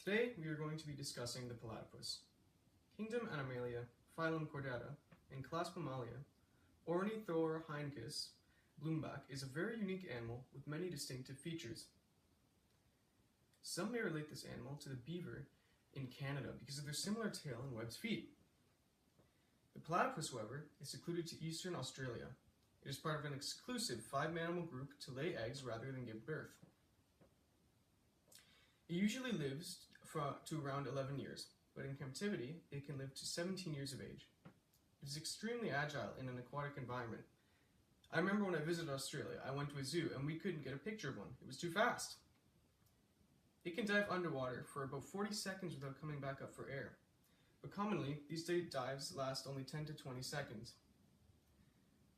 Today we are going to be discussing the platypus. Kingdom Animalia, phylum Chordata, and class Mammalia, Ornithorhynchus bloomback is a very unique animal with many distinctive features. Some may relate this animal to the beaver in Canada because of their similar tail and webbed feet. The platypus, however, is secluded to eastern Australia. It is part of an exclusive 5-mammal group to lay eggs rather than give birth. It usually lives to around 11 years, but in captivity it can live to 17 years of age. It is extremely agile in an aquatic environment. I remember when I visited Australia, I went to a zoo and we couldn't get a picture of one. It was too fast. It can dive underwater for about 40 seconds without coming back up for air. But commonly, these dives last only 10 to 20 seconds.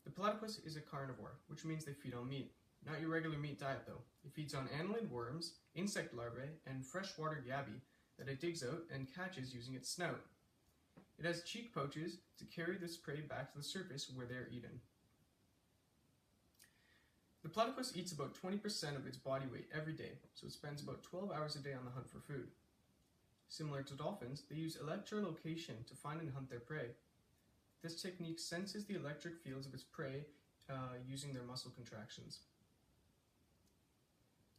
The platypus is a carnivore, which means they feed on meat. Not your regular meat diet though. It feeds on annelid worms, insect larvae, and freshwater yabby that it digs out and catches using its snout. It has cheek pouches to carry this prey back to the surface where they are eaten. The platypus eats about 20% of its body weight every day, so it spends about 12 hours a day on the hunt for food. Similar to dolphins, they use electrolocation to find and hunt their prey. This technique senses the electric fields of its prey using their muscle contractions.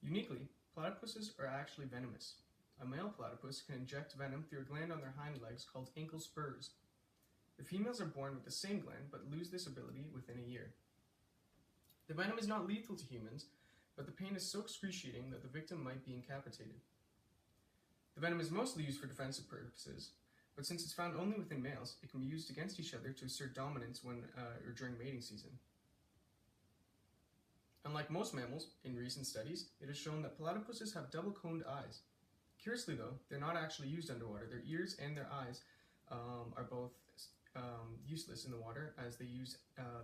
Uniquely, platypuses are actually venomous. A male platypus can inject venom through a gland on their hind legs called ankle spurs. The females are born with the same gland but lose this ability within a year. The venom is not lethal to humans, but the pain is so excruciating that the victim might be incapacitated. The venom is mostly used for defensive purposes, but since it's found only within males, it can be used against each other to assert dominance when or during mating season. Unlike most mammals, in recent studies, it has shown that platypuses have double-coned eyes. Curiously though, they're not actually used underwater. Their ears and their eyes are both useless in the water as they use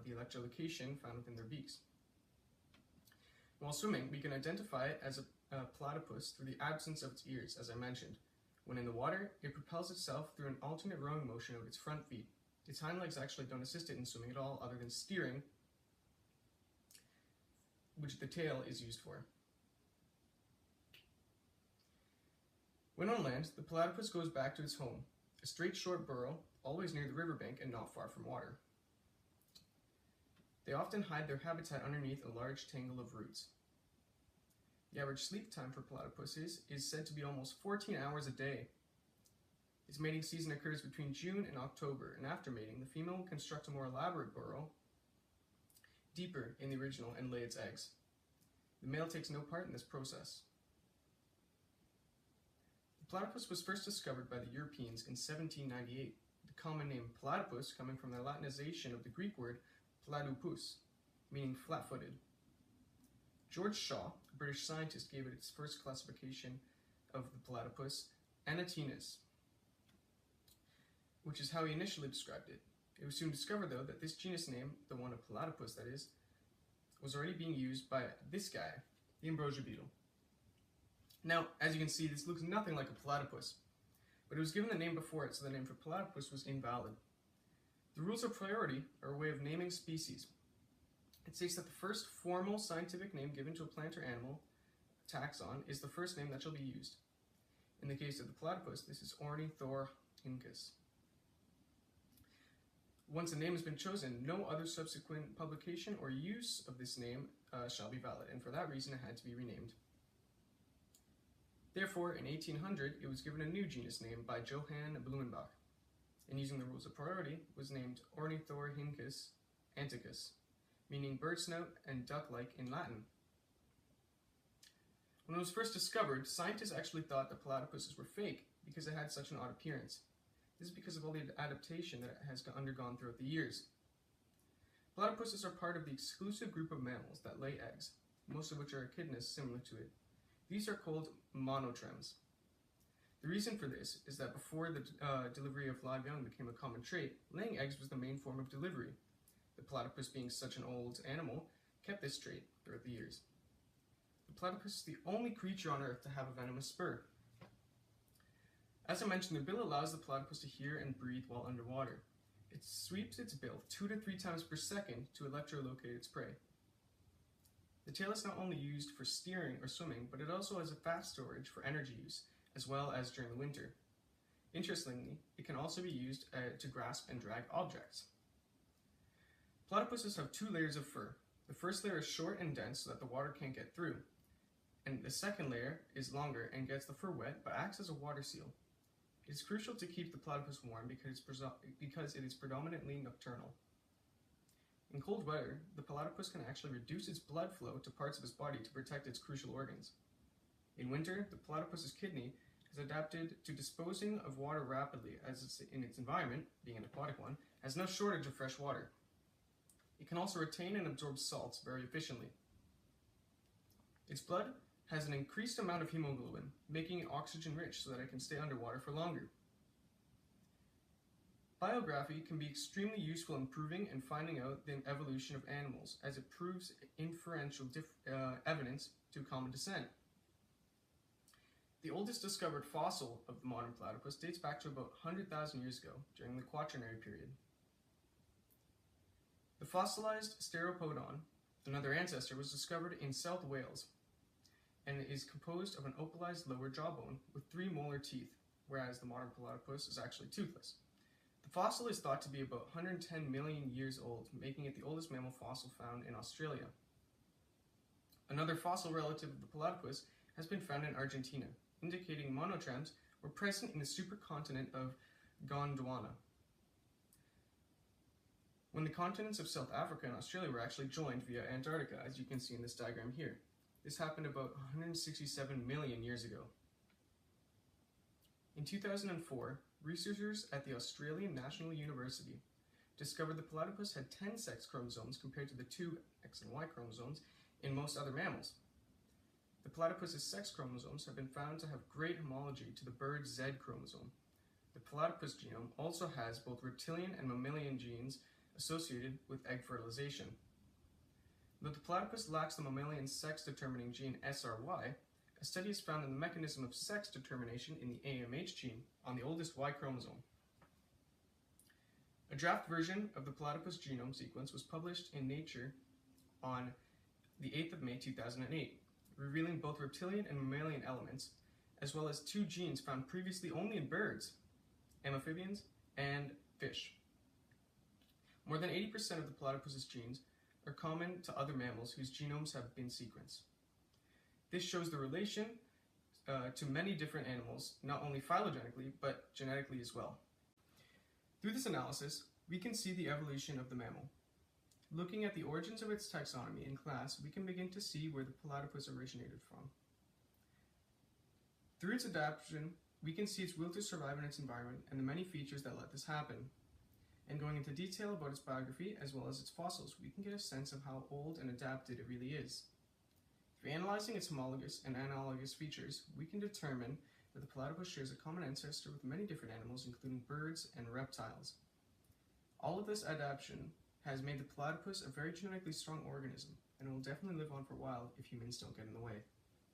the electrolocation found within their beaks. While swimming, we can identify it as a platypus through the absence of its ears, as I mentioned. When in the water, it propels itself through an alternate rowing motion of its front feet. Its hind legs actually don't assist it in swimming at all other than steering, which the tail is used for. When on land, the platypus goes back to its home, a straight short burrow, always near the riverbank and not far from water. They often hide their habitat underneath a large tangle of roots. The average sleep time for platypuses is said to be almost 14 hours a day. Its mating season occurs between June and October, and after mating, the female will construct a more elaborate burrow deeper in the original and lay its eggs. The male takes no part in this process. The platypus was first discovered by the Europeans in 1798, the common name platypus coming from the Latinization of the Greek word platypus, meaning flat-footed. George Shaw, a British scientist, gave it its first classification of the platypus, Anatinus, which is how he initially described it. It was soon discovered, though, that this genus name, the one of platypus that is, was already being used by this guy, the ambrosia beetle. Now, as you can see, this looks nothing like a platypus, but it was given the name before it, so the name for platypus was invalid. The rules of priority are a way of naming species. It states that the first formal scientific name given to a plant or animal taxon is the first name that shall be used. In the case of the platypus, this is Ornithorhynchus. Once a name has been chosen, no other subsequent publication or use of this name shall be valid, and for that reason it had to be renamed. Therefore, in 1800, it was given a new genus name by Johann Blumenbach, and using the rules of priority, was named Ornithorhynchus anticus, meaning bird snout and duck-like in Latin. When it was first discovered, scientists actually thought the platypuses were fake because it had such an odd appearance. This is because of all the adaptation that it has undergone throughout the years. Platypuses are part of the exclusive group of mammals that lay eggs, most of which are echidnas similar to it. These are called monotremes. The reason for this is that before the delivery of live young became a common trait, laying eggs was the main form of delivery. The platypus, being such an old animal, kept this trait throughout the years. The platypus is the only creature on Earth to have a venomous spur. As I mentioned, the bill allows the platypus to hear and breathe while underwater. It sweeps its bill 2 to 3 times per second to electrolocate its prey. The tail is not only used for steering or swimming, but it also has a fat storage for energy use, as well as during the winter. Interestingly, it can also be used to grasp and drag objects. Platypuses have 2 layers of fur. The first layer is short and dense so that the water can't get through, and the second layer is longer and gets the fur wet but acts as a water seal. It is crucial to keep the platypus warm because it is predominantly nocturnal. In cold weather, the platypus can actually reduce its blood flow to parts of its body to protect its crucial organs. In winter, the platypus's kidney is adapted to disposing of water rapidly as it's in its environment, being an aquatic one, has no shortage of fresh water. It can also retain and absorb salts very efficiently. Its blood has an increased amount of hemoglobin, making it oxygen-rich so that it can stay underwater for longer. Biography can be extremely useful in proving and finding out the evolution of animals, as it proves inferential evidence to common descent. The oldest discovered fossil of the modern platypus dates back to about 100,000 years ago, during the Quaternary period. The fossilized Steropodon, another ancestor, was discovered in South Wales and is composed of an opalized lower jawbone with 3 molar teeth, whereas the modern platypus is actually toothless. The fossil is thought to be about 110 million years old, making it the oldest mammal fossil found in Australia. Another fossil relative of the platypus has been found in Argentina, indicating monotremes were present in the supercontinent of Gondwana, when the continents of South Africa and Australia were actually joined via Antarctica, as you can see in this diagram here. This happened about 167 million years ago. In 2004, researchers at the Australian National University discovered the platypus had 10 sex chromosomes compared to the 2 X and Y chromosomes in most other mammals. The platypus's sex chromosomes have been found to have great homology to the bird's Z chromosome. The platypus genome also has both reptilian and mammalian genes associated with egg fertilization. Though the platypus lacks the mammalian sex-determining gene SRY, a study has found the mechanism of sex determination in the AMH gene on the oldest Y chromosome. A draft version of the platypus genome sequence was published in Nature on the 8th of May 2008, revealing both reptilian and mammalian elements, as well as 2 genes found previously only in birds, amphibians, and fish. More than 80% of the platypus's genes are common to other mammals whose genomes have been sequenced. This shows the relation to many different animals, not only phylogenetically, but genetically as well. Through this analysis, we can see the evolution of the mammal. Looking at the origins of its taxonomy and class, we can begin to see where the platypus originated from. Through its adaptation, we can see its will to survive in its environment and the many features that let this happen. And going into detail about its biography as well as its fossils, we can get a sense of how old and adapted it really is. Through analyzing its homologous and analogous features, we can determine that the platypus shares a common ancestor with many different animals, including birds and reptiles. All of this adaptation has made the platypus a very genetically strong organism, and it will definitely live on for a while if humans don't get in the way.